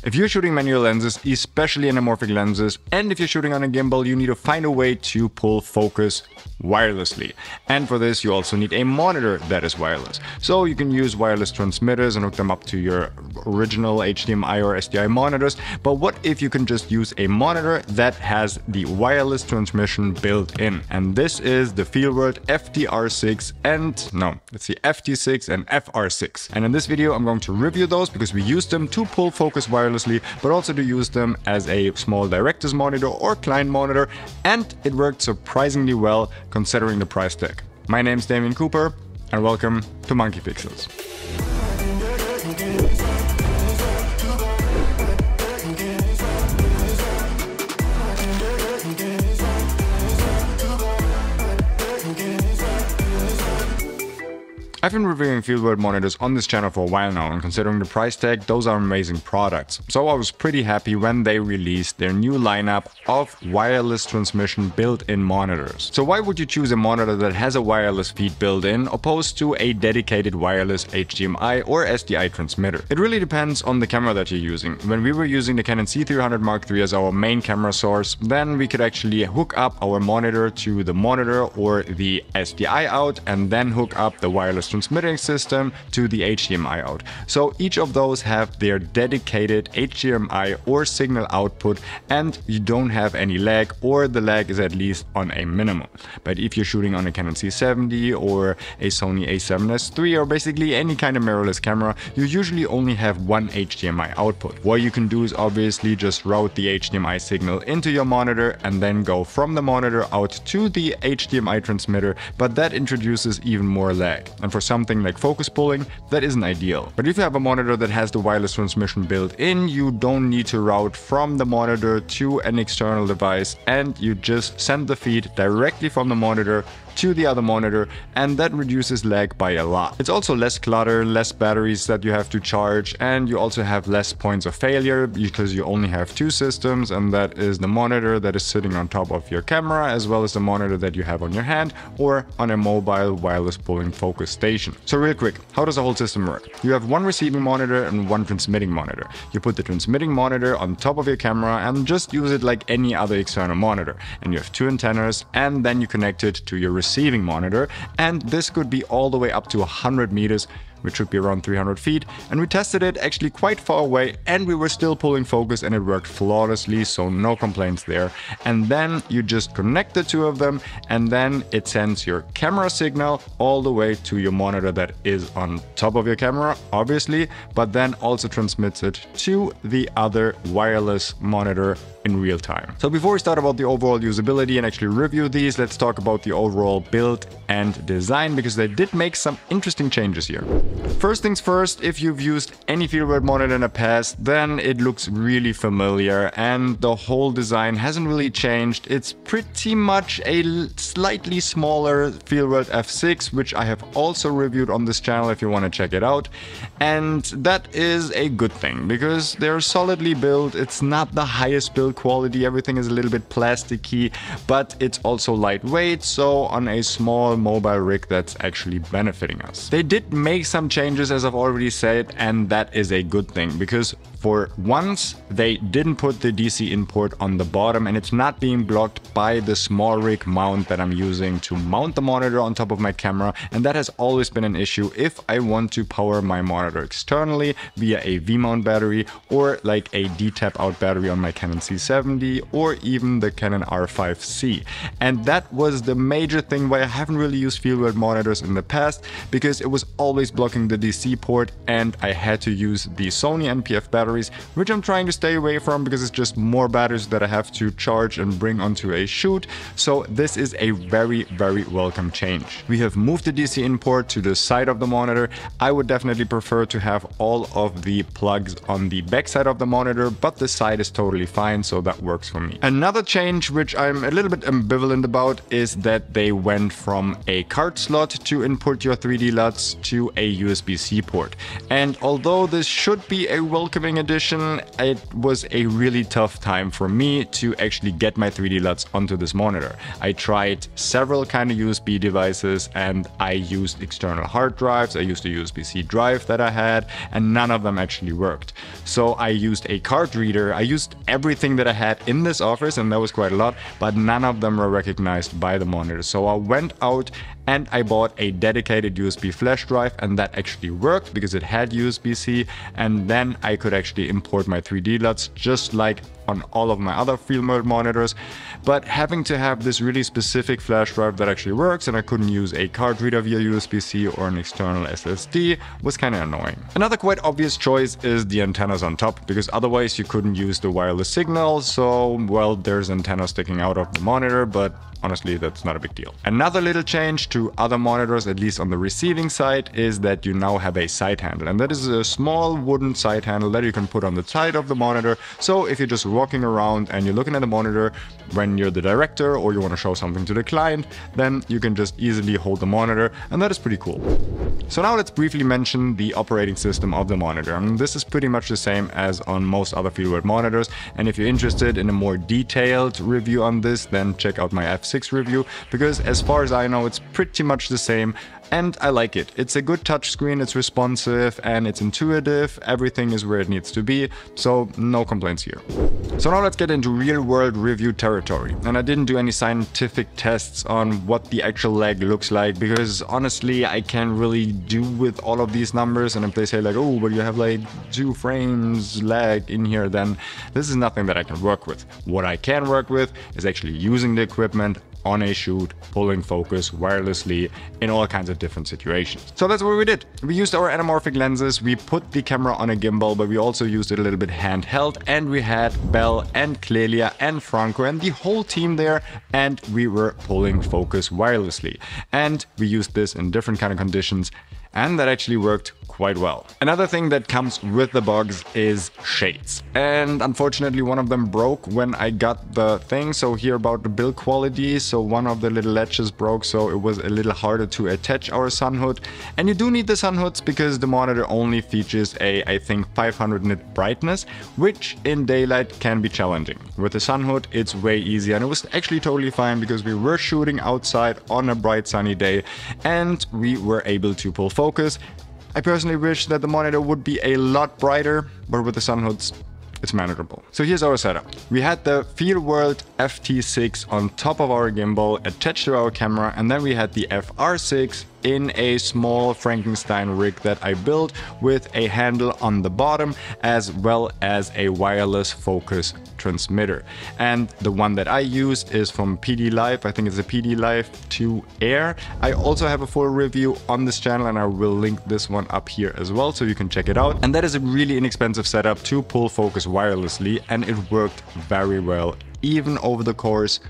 If you're shooting manual lenses, especially anamorphic lenses, and if you're shooting on a gimbal, you need to find a way to pull focus wirelessly. And for this, you also need a monitor that is wireless. So you can use wireless transmitters and hook them up to your original HDMI or SDI monitors. But what if you can just use a monitor that has the wireless transmission built in? And this is the Feelworld FT6 and FR6. And in this video, I'm going to review those because we use them to pull focus wirelessly, but also to use them as a small director's monitor or client monitor. And it worked surprisingly well considering the price tag. My name's Damien Cooper and welcome to Monkey Pixels. I've been reviewing Feelworld monitors on this channel for a while now, and considering the price tag, those are amazing products. So I was pretty happy when they released their new lineup of wireless transmission built-in monitors. So why would you choose a monitor that has a wireless feed built in opposed to a dedicated wireless HDMI or SDI transmitter? It really depends on the camera that you're using. When we were using the Canon C300 Mark III as our main camera source, then we could actually hook up our monitor to the monitor or the SDI out and then hook up the wireless transmitting system to the HDMI out. So each of those have their dedicated HDMI or signal output, and you don't have any lag, or the lag is at least on a minimum. But if you're shooting on a Canon C70 or a Sony a7S III or basically any kind of mirrorless camera, you usually only have one HDMI output. What you can do is obviously just route the HDMI signal into your monitor and then go from the monitor out to the HDMI transmitter, but that introduces even more lag. And for something like focus pulling, that isn't ideal. But if you have a monitor that has the wireless transmission built in, you don't need to route from the monitor to an external device, and you just send the feed directly from the monitor to the other monitor, and that reduces lag by a lot. It's also less clutter, less batteries that you have to charge, and you also have less points of failure because you only have two systems, and that is the monitor that is sitting on top of your camera as well as the monitor that you have on your hand or on a mobile wireless pulling focus station. So real quick, how does the whole system work? You have one receiving monitor and one transmitting monitor. You put the transmitting monitor on top of your camera and just use it like any other external monitor. And you have two antennas, and then you connect it to your receiving monitor, and this could be all the way up to 100 meters, which should be around 300 feet, and we tested it actually quite far away and we were still pulling focus and it worked flawlessly, so no complaints there. And then you just connect the two of them, and then it sends your camera signal all the way to your monitor that is on top of your camera, obviously, but then also transmits it to the other wireless monitor in real time. So before we start about the overall usability and actually review these, let's talk about the overall build and design, because they did make some interesting changes here. First things first, if you've used any Feelworld monitor in the past, then it looks really familiar and the whole design hasn't really changed. It's pretty much a slightly smaller Feelworld F6, which I have also reviewed on this channel if you want to check it out. And that is a good thing because they're solidly built. It's not the highest build quality, everything is a little bit plasticky, but it's also lightweight, so on a small mobile rig that's actually benefiting us. They did make some changes, as I've already said, and that is a good thing because for once they didn't put the DC in port on the bottom, and it's not being blocked by the small rig mount that I'm using to mount the monitor on top of my camera, and that has always been an issue if I want to power my monitor externally via a V-mount battery or like a D-tap out battery on my Canon C70 or even the Canon R5C. And that was the major thing why I haven't really used Feelworld monitors in the past, because it was always blocking the DC port and I had to use the Sony NP-F battery, which I'm trying to stay away from because it's just more batteries that I have to charge and bring onto a shoot. So this is a very, very welcome change. We have moved the DC import to the side of the monitor. I would definitely prefer to have all of the plugs on the back side of the monitor, but the side is totally fine, so that works for me. Another change which I'm a little bit ambivalent about is that they went from a card slot to input your 3D LUTs to a USB-C port. And although this should be a welcoming addition, it was a really tough time for me to actually get my 3D LUTs onto this monitor. I tried several kind of USB devices and I used external hard drives. I used a USB-C drive that I had and none of them actually worked. So I used a card reader. I used everything that I had in this office, and that was quite a lot, but none of them were recognized by the monitor. So I went out and I bought a dedicated USB flash drive, and that actually worked because it had USB-C, and then I could actually import my 3D LUTs just like on all of my other field mode monitors. But having to have this really specific flash drive that actually works, and I couldn't use a card reader via USB-C or an external SSD, was kind of annoying. Another quite obvious choice is the antennas on top, because otherwise you couldn't use the wireless signal. So, well, there's antenna sticking out of the monitor, but honestly, that's not a big deal. Another little change to other monitors, at least on the receiving side, is that you now have a side handle. And that is a small wooden side handle that you can put on the side of the monitor. So if you're just walking around and you're looking at the monitor when you're the director or you want to show something to the client, then you can just easily hold the monitor, and that is pretty cool. So now let's briefly mention the operating system of the monitor. And this is pretty much the same as on most other fieldwork monitors. And if you're interested in a more detailed review on this, then check out my F6 review, because as far as I know, it's pretty much the same. And I like it. It's a good touchscreen, it's responsive, and it's intuitive. Everything is where it needs to be, so no complaints here. So now let's get into real-world review territory. And I didn't do any scientific tests on what the actual lag looks like, because honestly, I can't really do with all of these numbers. And if they say like, oh, but you have like 2 frames lag in here, then this is nothing that I can work with. What I can work with is actually using the equipment on a shoot, pulling focus wirelessly in all kinds of different situations. So that's what we did. We used our anamorphic lenses, we put the camera on a gimbal, but we also used it a little bit handheld, and we had Bell and Clelia and Franco and the whole team there, and we were pulling focus wirelessly. And we used this in different kind of conditions, and that actually worked quite well. Another thing that comes with the box is shades. And unfortunately, one of them broke when I got the thing. So here about the build quality. So one of the little latches broke, so it was a little harder to attach our sun hood. And you do need the sun hoods because the monitor only features a, I think, 500 nit brightness, which in daylight can be challenging. With the sun hood, it's way easier, and it was actually totally fine because we were shooting outside on a bright sunny day and we were able to pull focus. I personally wish that the monitor would be a lot brighter, but with the sun hoods, it's manageable. So here's our setup. We had the Fieldworld FT6 on top of our gimbal attached to our camera, and then we had the FR6 in a small Frankenstein rig that I built with a handle on the bottom as well as a wireless focus transmitter. And the one that I used is from PDLive. I think it's a PDLive 2 Air. I also have a full review on this channel, and I will link this one up here as well so you can check it out. And that is a really inexpensive setup to pull focus wirelessly, and it worked very well even over the course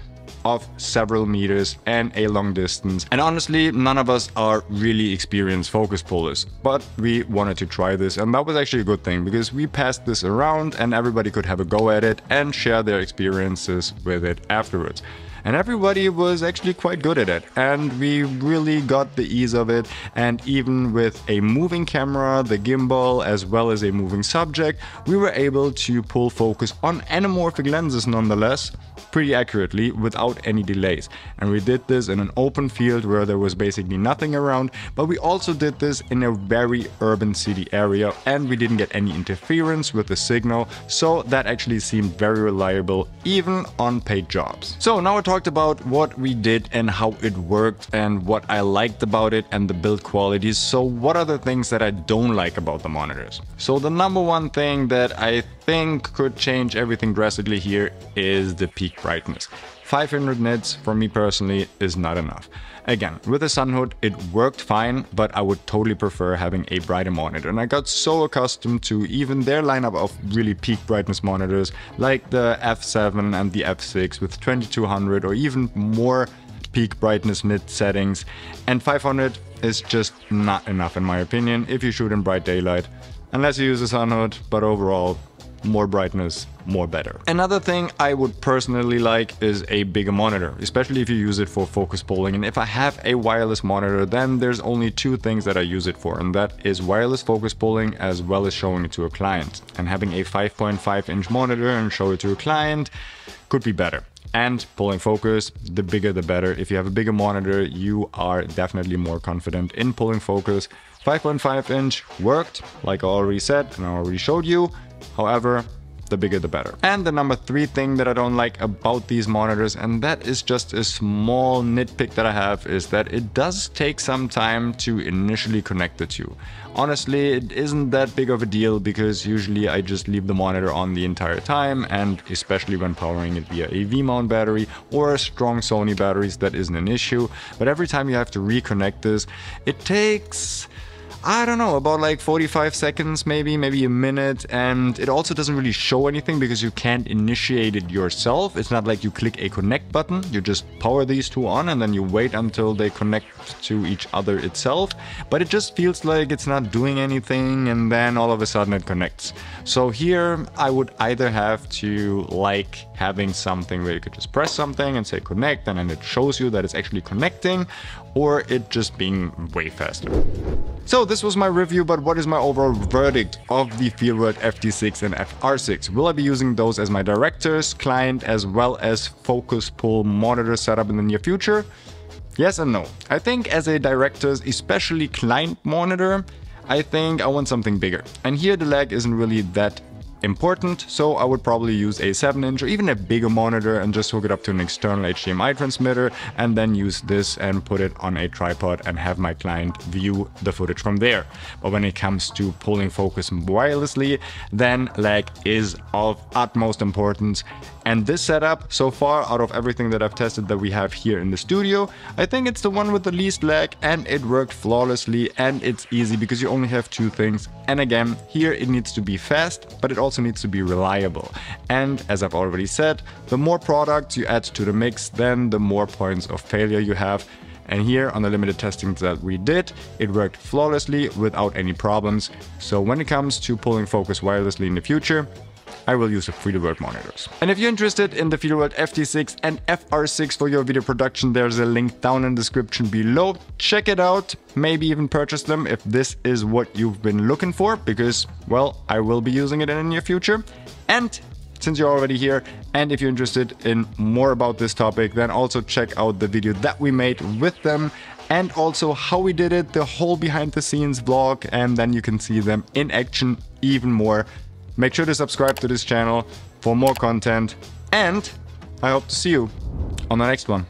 of several meters and a long distance. And honestly, none of us are really experienced focus pullers, but we wanted to try this, and that was actually a good thing because we passed this around and everybody could have a go at it and share their experiences with it afterwards. And everybody was actually quite good at it, and we really got the ease of it. And even with a moving camera, the gimbal, as well as a moving subject, we were able to pull focus on anamorphic lenses nonetheless pretty accurately without any delays. And we did this in an open field where there was basically nothing around, but we also did this in a very urban city area, and we didn't get any interference with the signal, so that actually seemed very reliable even on paid jobs. So now I talked about what we did and how it worked and what I liked about it and the build quality. So what are the things that I don't like about the monitors? So the number one thing that I think could change everything drastically here is the peak brightness. 500 nits for me personally is not enough. Again, with the sun hood it worked fine, but I would totally prefer having a brighter monitor. And I got so accustomed to even their lineup of really peak brightness monitors like the F7 and the F6 with 2200 or even more peak brightness nit settings, and 500 is just not enough in my opinion if you shoot in bright daylight, unless you use a sun hood, but overall more brightness, more better. Another thing I would personally like is a bigger monitor, especially if you use it for focus pulling. And if I have a wireless monitor, then there's only two things that I use it for, and that is wireless focus pulling as well as showing it to a client. And having a 5.5-inch monitor and show it to a client could be better. And pulling focus, the bigger the better. If you have a bigger monitor, you are definitely more confident in pulling focus. 5.5-inch worked, like I already said and I already showed you. However, the bigger the better. And the number 3 thing that I don't like about these monitors, and that is just a small nitpick that I have, is that it does take some time to initially connect the two. Honestly, it isn't that big of a deal because usually I just leave the monitor on the entire time, and especially when powering it via a V-mount battery or strong Sony batteries, that isn't an issue. But every time you have to reconnect this, it takes, I don't know, about like 45 seconds, maybe a minute, and it also doesn't really show anything because you can't initiate it yourself. It's not like you click a connect button, you just power these two on and then you wait until they connect to each other itself. But it just feels like it's not doing anything and then all of a sudden it connects. So here I would either have to like having something where you could just press something and say connect and then it shows you that it's actually connecting, or it just being way faster. So this was my review, but what is my overall verdict of the Feelworld FT6 and FR6? Will I be using those as my directors, client, as well as focus pull monitor setup in the near future? Yes and no. I think as a directors, especially client monitor, I think I want something bigger. And here the lag isn't really that important, so I would probably use a 7-inch or even a bigger monitor and just hook it up to an external HDMI transmitter and then use this and put it on a tripod and have my client view the footage from there. But when it comes to pulling focus wirelessly, then lag is of utmost importance. And this setup, so far out of everything that I've tested that we have here in the studio, I think it's the one with the least lag, and it worked flawlessly and it's easy because you only have 2 things. And again, here it needs to be fast, but it also needs to be reliable. And as I've already said, the more products you add to the mix, then the more points of failure you have. And here on the limited testing that we did, it worked flawlessly without any problems. So when it comes to pulling focus wirelessly in the future, I will use the Feelworld monitors. And if you're interested in the Feelworld FT6 and FR6 for your video production, there's a link down in the description below. Check it out, maybe even purchase them if this is what you've been looking for, because, well, I will be using it in the near future. And since you're already here, and if you're interested in more about this topic, then also check out the video that we made with them, and also how we did it, the whole behind the scenes vlog, and then you can see them in action even more. Make sure to subscribe to this channel for more content, and I hope to see you on the next one.